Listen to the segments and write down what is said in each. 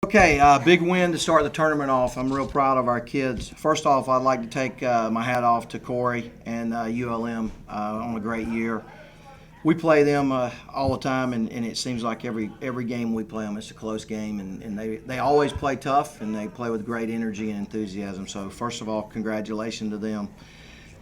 Okay, big win to start the tournament off. I'm real proud of our kids. First off, I'd like to take my hat off to Corey and ULM on a great year. We play them all the time, and it seems like every game we play them, it's a close game, and they always play tough, and they play with great energy and enthusiasm. So first of all, congratulations to them.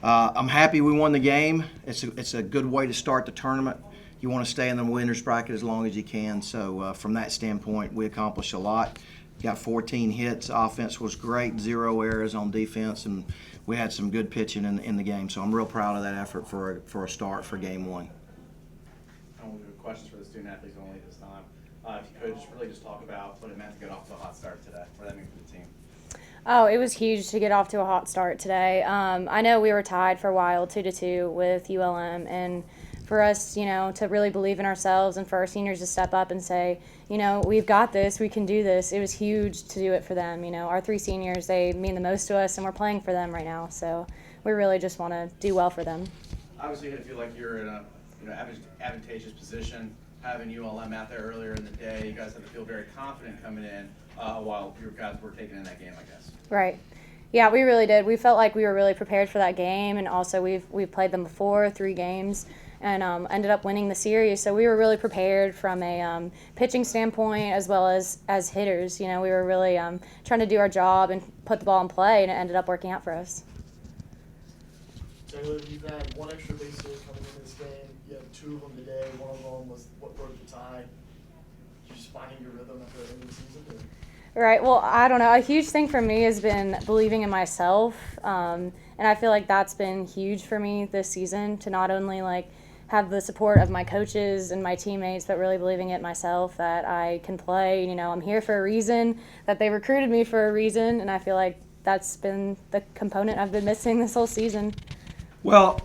I'm happy we won the game. It's a good way to start the tournament. You want to stay in the winner's bracket as long as you can. So from that standpoint, we accomplished a lot. Got 14 hits. Offense was great. 0 errors on defense, and we had some good pitching in the game. So I'm real proud of that effort for a start for game one. I want to do questions for the student athletes only this time. If you could really just talk about what it meant to get off to a hot start today. What that mean for the team? Oh, it was huge to get off to a hot start today. I know we were tied for a while, 2-2 with ULM, and for us, to really believe in ourselves and for our seniors to step up and say, we've got this, we can do this. It was huge to do it for them. Our 3 seniors, they mean the most to us, and we're playing for them right now. So we really just want to do well for them. Obviously, you feel like you're in a advantageous position. Having ULM out there earlier in the day, you guys had to feel very confident coming in while your guys were taking in that game, I guess. Right. Yeah, we really did. We felt like we were really prepared for that game, and also we've played them before, 3 games, and ended up winning the series. So we were really prepared from a pitching standpoint as well as hitters. We were really trying to do our job and put the ball in play, and it ended up working out for us. Taylor, you've had 1 extra base hit coming in this game. You had 2 of them today. One of them was what broke the tie. You just finding your rhythm at the end of the season? Right. Well, I don't know. A huge thing for me has been believing in myself, and I feel like that's been huge for me this season to not only have the support of my coaches and my teammates, but really believing it myself that I can play. I'm here for a reason, that they recruited me for a reason, and I feel like that's been the component I've been missing this whole season. Well,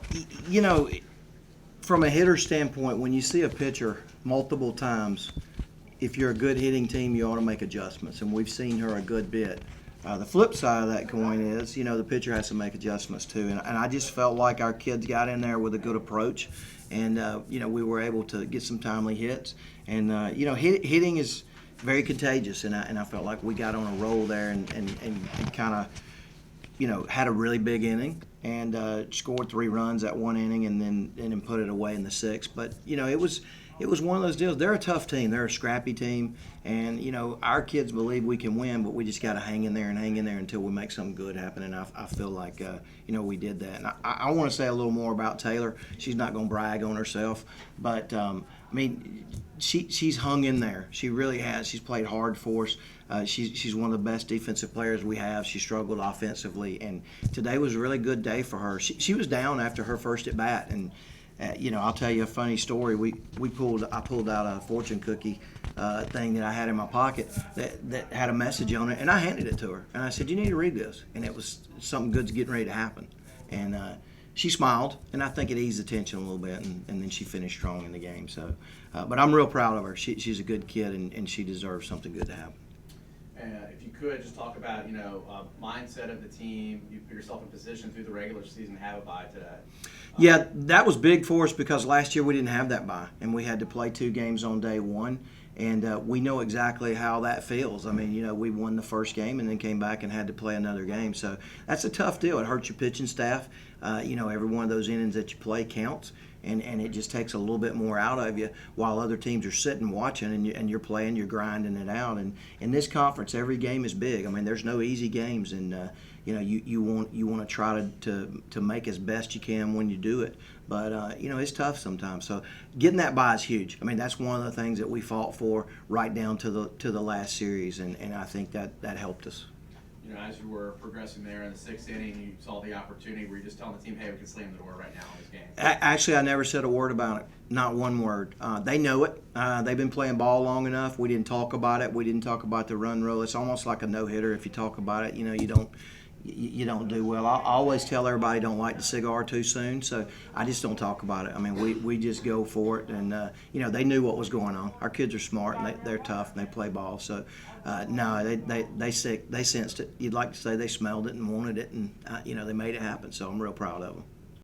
from a hitter standpoint, when you see a pitcher multiple times, if you're a good hitting team, you ought to make adjustments, and we've seen her a good bit. The flip side of that coin is, the pitcher has to make adjustments too, and I just felt like our kids got in there with a good approach, and we were able to get some timely hits, and hitting is very contagious, and I felt like we got on a roll there and kind of had a really big inning and scored 3 runs at 1 inning and then put it away in the 6th. But it was one of those deals. They're a tough team. They're a scrappy team, and our kids believe we can win, but we just got to hang in there until we make something good happen. And I feel like we did that. And I want to say a little more about Taylor. She's not going to brag on herself, but she's hung in there. She really has. She's played hard for us. She's one of the best defensive players we have. She struggled offensively, and today was a really good day for her. She was down after her first at bat, and I'll tell you a funny story. I pulled out a fortune cookie thing that I had in my pocket that had a message on it, and I handed it to her, and I said, "You need to read this," and it was something good's getting ready to happen, and she smiled, and I think it eased the tension a little bit, and then she finished strong in the game. So, but I'm real proud of her. She's a good kid, and she deserves something good to happen. If you could just talk about, mindset of the team. You put yourself in position through the regular season to have a bye today. Yeah, that was big for us because last year we didn't have that bye, and we had to play 2 games on day 1, and we know exactly how that feels. I mean, we won the first game and then came back and had to play another game. So that's a tough deal. It hurts your pitching staff. Every one of those innings that you play counts. And it just takes a little bit more out of you while other teams are sitting watching and you're playing, you're grinding it out. And in this conference, every game is big. I mean, there's no easy games, and you want to try to make as best you can when you do it. But it's tough sometimes. So getting that bye is huge. I mean, that's one of the things that we fought for right down to the last series, and I think that helped us. As you were progressing there in the 6th inning, you saw the opportunity. Were you just telling the team, hey, we can slam the door right now in this game? Actually, I never said a word about it. Not one word. They know it. They've been playing ball long enough. We didn't talk about it. We didn't talk about the run rule. It's almost like a no-hitter. If you talk about it, you don't do well. I always tell everybody don't light the cigar too soon, so I just don't talk about it. I mean, we just go for it, and they knew what was going on. Our kids are smart, and they're tough, and they play ball. So no, they sensed it. You'd like to say they smelled it and wanted it, and they made it happen. So I'm real proud of them.